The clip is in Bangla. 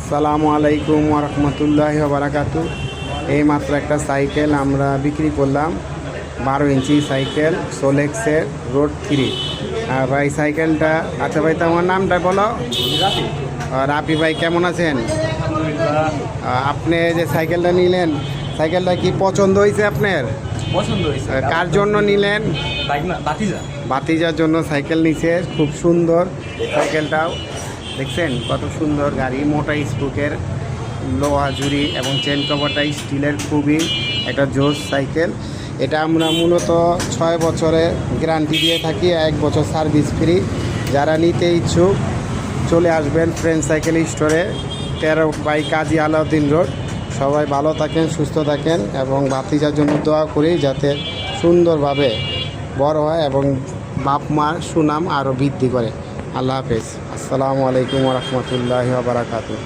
আসসালামু আলাইকুম ওয়া রাহমাতুল্লাহি ওয়া বারাকাতু। এই মাত্র একটা সাইকেল আমরা বিক্রি করলাম, 12 ইঞ্চি সাইকেল সোলেক্সের রোড 3। ভাই সাইকেলটা, আচ্ছা ভাই তোমার নামটা বলো। রাফি ভাই, কেমন আছেন? আপনি যে সাইকেলটা নিলেন, সাইকেলটা কি পছন্দ হয়েছে আপনার? পছন্দ হয়েছে। কার জন্য নিলেন? ভাতিজার জন্য সাইকেল নিছে। খুব সুন্দর সাইকেলটাও দেখছেন, কত সুন্দর গাড়ি, মোটা স্পুকের, লোহা ঝুরি এবং চেন কভারটা স্টিলের, খুবই একটা জোস সাইকেল। এটা আমরা মূলত 6 বছরের গ্যারান্টি দিয়ে থাকি, 1 বছর সার্ভিস ফ্রি। যারা নিতে ইচ্ছুক চলে আসবেন ফ্রেন্ড সাইকেল স্টোরে, 13 বাই কাজী আলাউদ্দিন রোড। সবাই ভালো থাকেন, সুস্থ থাকেন এবং ভাতিজার জন্য দোয়া করি যাতে সুন্দরভাবে বড় হয় এবং বাপ মার সুনাম আরও বৃদ্ধি করে। আল্লাহ হাফেজ। আসসালামু আলাইকুম ওয়া রাহমাতুল্লাহি ওয়া বারাকাতুহু।